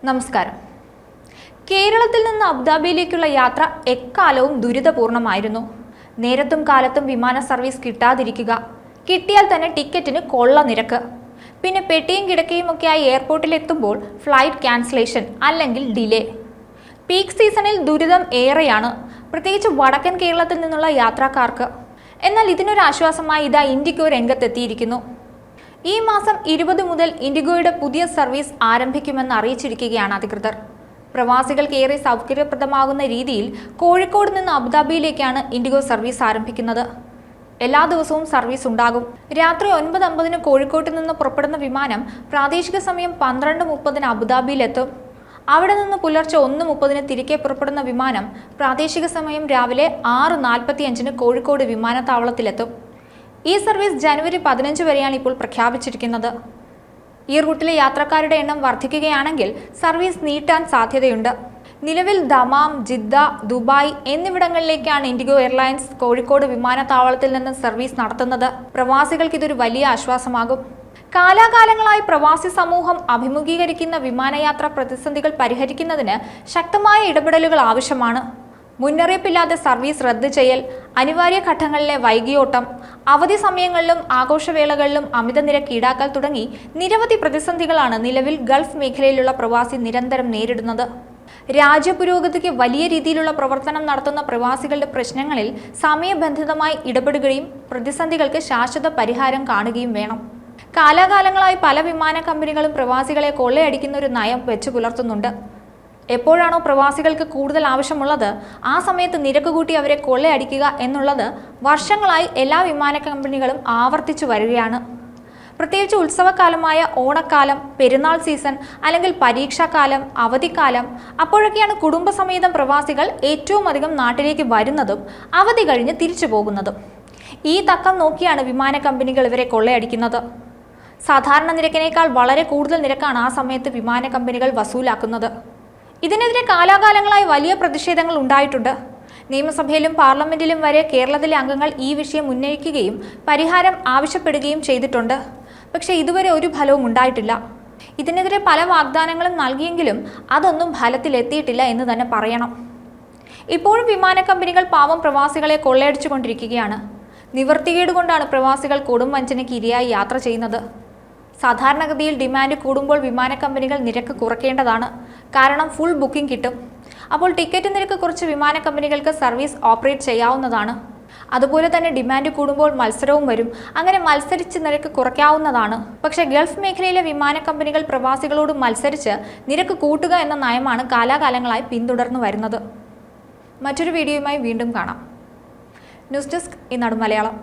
നമസ്കാരം. കേരളത്തിൽ നിന്ന് അബുദാബിയിലേക്കുള്ള യാത്ര എക്കാലവും ദുരിതപൂർണമായിരുന്നു. നേരത്തും കാലത്തും വിമാന സർവീസ് കിട്ടാതിരിക്കുക, കിട്ടിയാൽ തന്നെ ടിക്കറ്റിന് കൊള്ള നിരക്ക്, പിന്നെ പെട്ടിയും കിടക്കയുമൊക്കെയായി എയർപോർട്ടിലെത്തുമ്പോൾ ഫ്ലൈറ്റ് ക്യാൻസലേഷൻ അല്ലെങ്കിൽ ഡിലേ. പീക്ക് സീസണിൽ ദുരിതം ഏറെയാണ്, പ്രത്യേകിച്ച് വടക്കൻ കേരളത്തിൽ നിന്നുള്ള യാത്രക്കാർക്ക്. എന്നാൽ ഇതിനൊരു ആശ്വാസമായി ഇതാ ഇൻഡിഗോ രംഗത്തെത്തിയിരിക്കുന്നു. ഈ മാസം 20 മുതൽ ഇൻഡിഗോയുടെ പുതിയ സർവീസ് ആരംഭിക്കുമെന്ന് അറിയിച്ചിരിക്കുകയാണ് അധികൃതർ. പ്രവാസികൾക്ക് ഏറെ സൗകര്യപ്രദമാകുന്ന രീതിയിൽ കോഴിക്കോട് നിന്ന് അബുദാബിയിലേക്കാണ് ഇൻഡിഗോ സർവീസ് ആരംഭിക്കുന്നത്. എല്ലാ ദിവസവും സർവീസ് ഉണ്ടാകും. രാത്രി 9:50 കോഴിക്കോട്ട് നിന്ന് പുറപ്പെടുന്ന വിമാനം പ്രാദേശിക സമയം 12:30 അബുദാബിയിലെത്തും. അവിടെ നിന്ന് പുലർച്ചെ 1:30 തിരികെ പുറപ്പെടുന്ന വിമാനം പ്രാദേശിക സമയം രാവിലെ 6:45 കോഴിക്കോട് വിമാനത്താവളത്തിലെത്തും. ഈ സർവീസ് ജനുവരി 15 വരെയാണ് ഇപ്പോൾ പ്രഖ്യാപിച്ചിരിക്കുന്നത്. ഈ റൂട്ടിലെ യാത്രക്കാരുടെ എണ്ണം വർദ്ധിക്കുകയാണെങ്കിൽ സർവീസ് നീട്ടാൻ സാധ്യതയുണ്ട്. നിലവിൽ ദമാം, ജിദ്ദ, ദുബായ് എന്നിവിടങ്ങളിലേക്കാണ് ഇൻഡിഗോ എയർലൈൻസ് കോഴിക്കോട് വിമാനത്താവളത്തിൽ നിന്ന് സർവീസ് നടത്തുന്നത്. പ്രവാസികൾക്ക് ഇതൊരു വലിയ ആശ്വാസമാകും. കാലാകാലങ്ങളായി പ്രവാസി സമൂഹം അഭിമുഖീകരിക്കുന്ന വിമാനയാത്രാ പ്രതിസന്ധികൾ പരിഹരിക്കുന്നതിന് ശക്തമായ ഇടപെടലുകൾ ആവശ്യമാണ്. മുന്നറിയിപ്പില്ലാതെ സർവീസ് റദ്ദ് ചെയ്യൽ, അനിവാര്യ ഘട്ടങ്ങളിലെ വൈകിയോട്ടം, അവധി സമയങ്ങളിലും ആഘോഷവേളകളിലും അമിത നിരക്ക് ഈടാക്കൽ തുടങ്ങി നിരവധി പ്രതിസന്ധികളാണ് നിലവിൽ ഗൾഫ് മേഖലയിലുള്ള പ്രവാസി നിരന്തരം നേരിടുന്നത്. രാജ്യപുരോഗതിക്ക് വലിയ രീതിയിലുള്ള പ്രവർത്തനം നടത്തുന്ന പ്രവാസികളുടെ പ്രശ്നങ്ങളിൽ സമയബന്ധിതമായി ഇടപെടുകയും പ്രതിസന്ധികൾക്ക് ശാശ്വത പരിഹാരം കാണുകയും വേണം. കാലാകാലങ്ങളായി പല വിമാന കമ്പനികളും പ്രവാസികളെ കൊള്ളയടിക്കുന്ന ഒരു നയം വെച്ചു പുലർത്തുന്നുണ്ട്. എപ്പോഴാണോ പ്രവാസികൾക്ക് കൂടുതൽ ആവശ്യമുള്ളത് ആ സമയത്ത് നിരക്ക് കൂട്ടി അവരെ കൊള്ളയടിക്കുക എന്നുള്ളത് വർഷങ്ങളായി എല്ലാ വിമാന കമ്പനികളും ആവർത്തിച്ചു വരികയാണ്. പ്രത്യേകിച്ച് ഉത്സവകാലമായ ഓണക്കാലം, പെരുന്നാൾ സീസൺ അല്ലെങ്കിൽ പരീക്ഷാക്കാലം, അവധിക്കാലം, അപ്പോഴൊക്കെയാണ് കുടുംബസമേതം പ്രവാസികൾ ഏറ്റവും അധികം നാട്ടിലേക്ക് വരുന്നതും അവധി കഴിഞ്ഞ് തിരിച്ചു പോകുന്നതും. ഈ തക്കം നോക്കിയാണ് വിമാന കമ്പനികൾ ഇവരെ കൊള്ളയടിക്കുന്നത്. സാധാരണ നിരക്കിനേക്കാൾ വളരെ കൂടുതൽ നിരക്കാണ് ആ സമയത്ത് വിമാന കമ്പനികൾ വസൂലാക്കുന്നത്. ഇതിനെതിരെ കാലാകാലങ്ങളായി വലിയ പ്രതിഷേധങ്ങൾ ഉണ്ടായിട്ടുണ്ട്. നിയമസഭയിലും പാർലമെന്റിലും വരെ കേരളത്തിലെ അംഗങ്ങൾ ഈ വിഷയം ഉന്നയിക്കുകയും പരിഹാരം ആവശ്യപ്പെടുകയും ചെയ്തിട്ടുണ്ട്. പക്ഷേ ഇതുവരെ ഒരു ഫലവും ഉണ്ടായിട്ടില്ല. ഇതിനെതിരെ പല വാഗ്ദാനങ്ങളും നൽകിയെങ്കിലും അതൊന്നും ഫലത്തിലെത്തിയിട്ടില്ല എന്ന് തന്നെ പറയണം. ഇപ്പോഴും വിമാന കമ്പനികൾ പാവം പ്രവാസികളെ കൊള്ളയടിച്ചുകൊണ്ടിരിക്കുകയാണ്. നിവൃത്തികേട് കൊണ്ടാണ് പ്രവാസികൾ കൊടും വഞ്ചനയ്ക്ക് ഇരയായി യാത്ര ചെയ്യുന്നത്. സാധാരണഗതിയിൽ ഡിമാൻഡ് കൂടുമ്പോൾ വിമാന കമ്പനികൾ നിരക്ക് കുറയ്ക്കേണ്ടതാണ്. കാരണം ഫുൾ ബുക്കിംഗ് കിട്ടും. അപ്പോൾ ടിക്കറ്റ് നിരക്ക് കുറച്ച് വിമാന കമ്പനികൾക്ക് സർവീസ് ഓപ്പറേറ്റ് ചെയ്യാവുന്നതാണ്. അതുപോലെ തന്നെ ഡിമാൻഡ് കൂടുമ്പോൾ മത്സരവും വരും. അങ്ങനെ മത്സരിച്ച് നിരക്ക് കുറയ്ക്കാവുന്നതാണ്. പക്ഷേ ഗൾഫ് മേഖലയിലെ വിമാന കമ്പനികൾ പ്രവാസികളോട് മത്സരിച്ച് നിരക്ക് കൂട്ടുക എന്ന നയമാണ് കാലാകാലങ്ങളായി പിന്തുടർന്നു വരുന്നത്. മറ്റൊരു വീഡിയോയുമായി വീണ്ടും കാണാം. ന്യൂസ് ഡെസ്ക്, ഈനാട് മലയാളം.